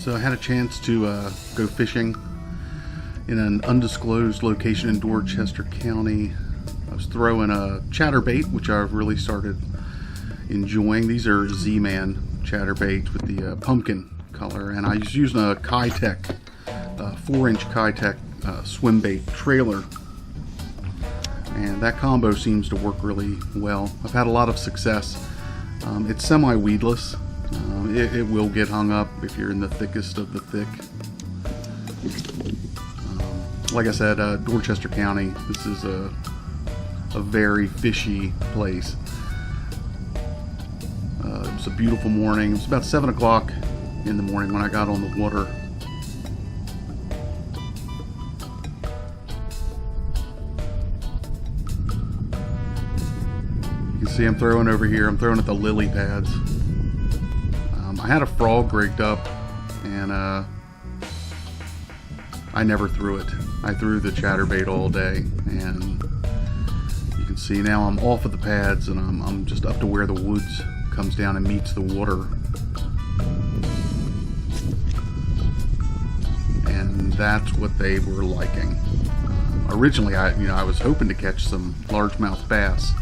So I had a chance to go fishing in an undisclosed location in Dorchester County. I was throwing a chatterbait, which I've really started enjoying. These are Z-Man chatterbaits with the pumpkin color, and I was using a Keitech, 4-inch Keitech swimbait trailer, and that combo seems to work really well. I've had a lot of success. It's semi-weedless. It will get hung up if you're in the thickest of the thick. Like I said, Dorchester County, this is a very fishy place. It was a beautiful morning. It was about 7 o'clock in the morning when I got on the water. You can see I'm throwing over here. I'm throwing at the lily pads. I had a frog rigged up, and I never threw it. I threw the chatterbait all day, and you can see now I'm off of the pads, and I'm just up to where the woods comes down and meets the water. And that's what they were liking. Originally, I was hoping to catch some largemouth bass,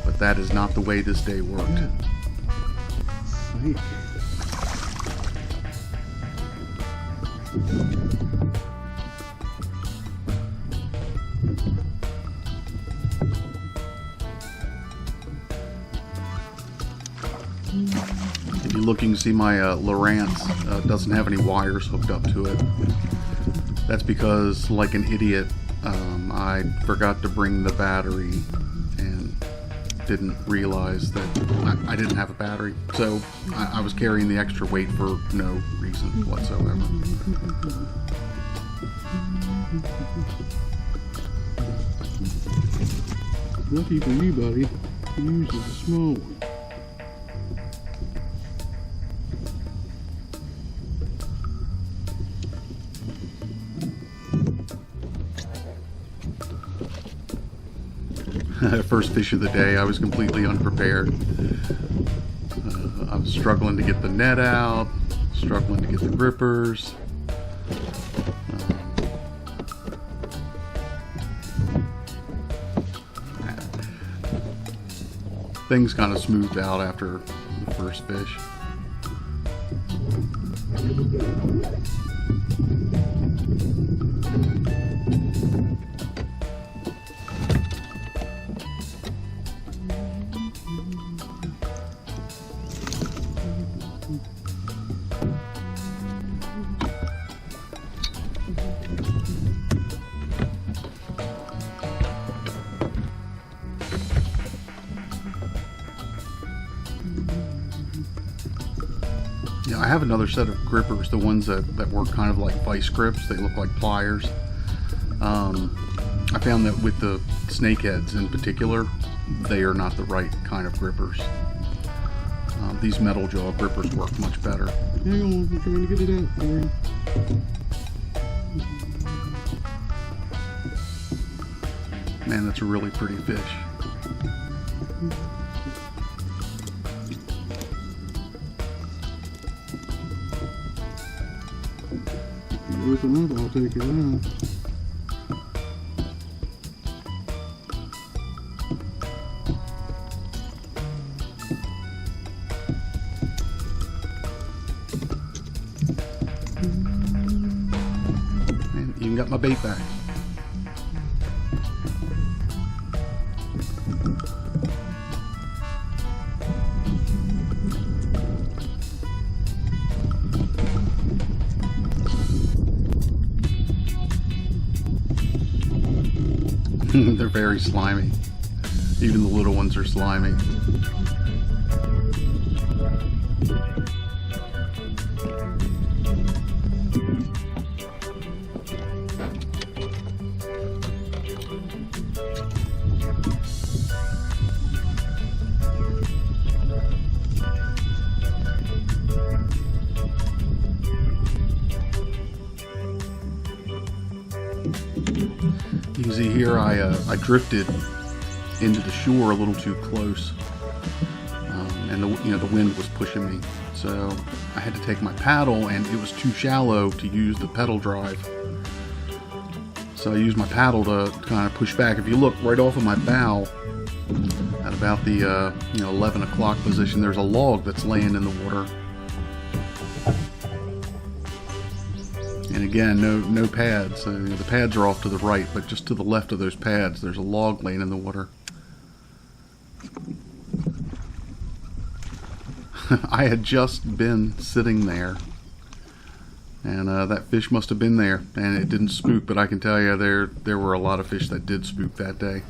but that is not the way this day worked. Snake. If you look, you can see my Lowrance doesn't have any wires hooked up to it. That's because, like an idiot, I forgot to bring the battery and didn't realize that I didn't have a battery. So I was carrying the extra weight for no reason whatsoever. Lucky for you, buddy. You used a small one. First fish of the day, I was completely unprepared. I was struggling to get the net out, struggling to get the grippers. Things kind of smoothed out after the first fish. Yeah, I have another set of grippers, the ones that work kind of like vice grips. They look like pliers. I found that with the snakeheads in particular, they are not the right kind of grippers. These metal jaw grippers work much better. Hang on, I'm trying to get it out for you. Man, that's a really pretty fish. Open up, I'll take it out. And even got my bait back. They're very slimy. Even the little ones are slimy. You can see here I drifted into the shore a little too close. and the wind was pushing me. So I had to take my paddle, and it was too shallow to use the pedal drive. So I used my paddle to kind of push back. If you look right off of my bow, at about the 11 o'clock position, there's a log that's laying in the water. And again, no pads. The pads are off to the right, but just to the left of those pads, there's a log laying in the water. I had just been sitting there, and that fish must have been there, and it didn't spook, but I can tell you there were a lot of fish that did spook that day.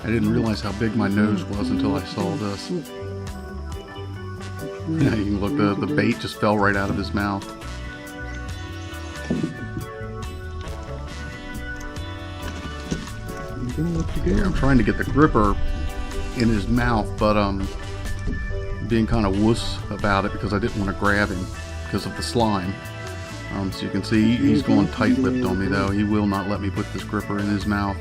I didn't realize how big my nose was until I saw this. Yeah, you can look, the bait just fell right out of his mouth. Here, I'm trying to get the gripper in his mouth, but being kind of wuss about it because I didn't want to grab him because of the slime. So you can see he's going tight-lipped on me though. He will not let me put this gripper in his mouth.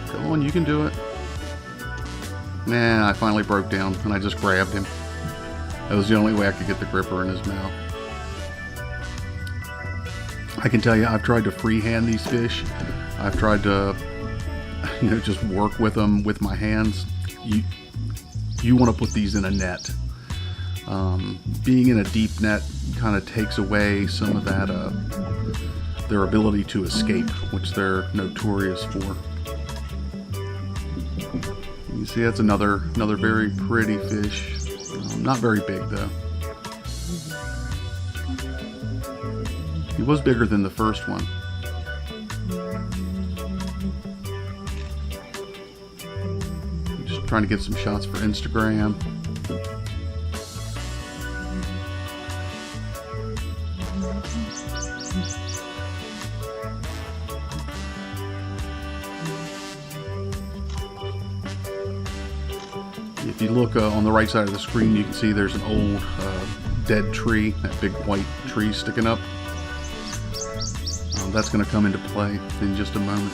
Come on, you can do it. Nah, I finally broke down and I just grabbed him. That was the only way I could get the gripper in his mouth. I can tell you, I've tried to freehand these fish. I've tried to, just work with them with my hands. You want to put these in a net. Being in a deep net kind of takes away some of that, their ability to escape, which they're notorious for. You see, that's another very pretty fish. Not very big though. He was bigger than the first one. I'm just trying to get some shots for Instagram. If you look on the right side of the screen, you can see there's an old dead tree, that big white tree sticking up. That's going to come into play in just a moment.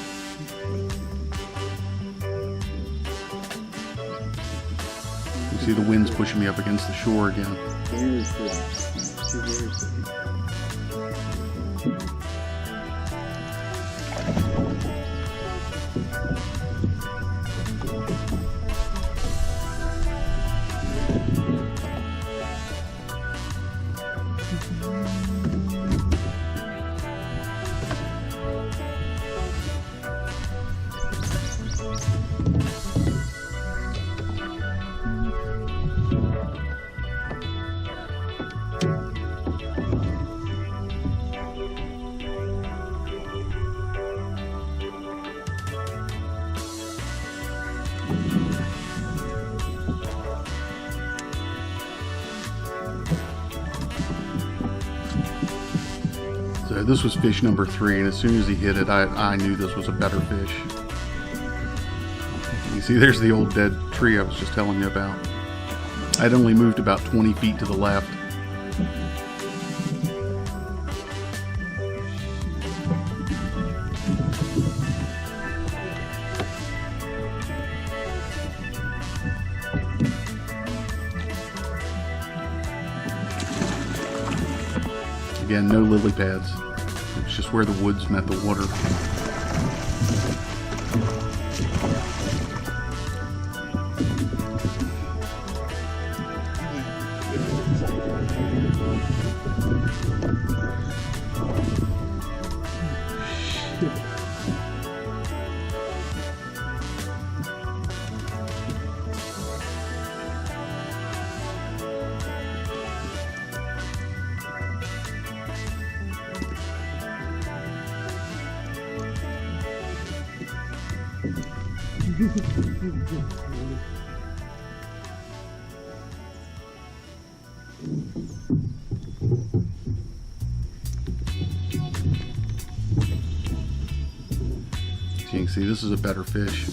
You see the wind's pushing me up against the shore again. Very pretty. Very pretty. So this was fish number 3, and as soon as he hit it, I knew this was a better fish. You see, there's the old dead tree I was just telling you about. I'd only moved about 20 feet to the left. Again, no lily pads. It's just where the woods met the water. So you can see this is a better fish.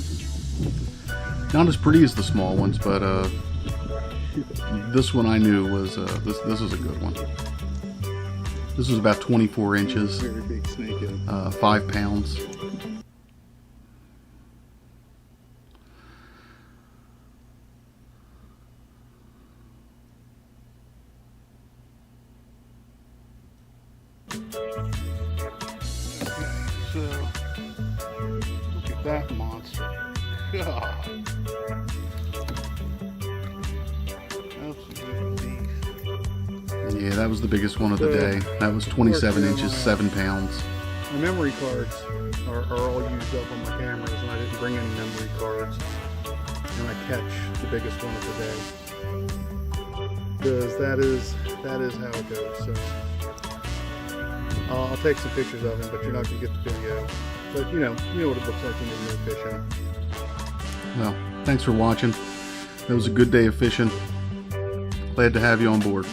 Not as pretty as the small ones, but this one I knew was this was a good one. This was about 24 inches, Very big snakehead. 5 pounds. So, look at that monster. God. Absolute beast. Yeah, that was the biggest one of the day. That was 27 inches, 7 pounds. My memory cards are all used up on my cameras, and I didn't bring any memory cards. And I catch the biggest one of the day. Because that is how it goes. So I'll take some pictures of him, but you're not going to get the video. But you know what it looks like when you're new fishing. Well, thanks for watching. That was a good day of fishing. Glad to have you on board.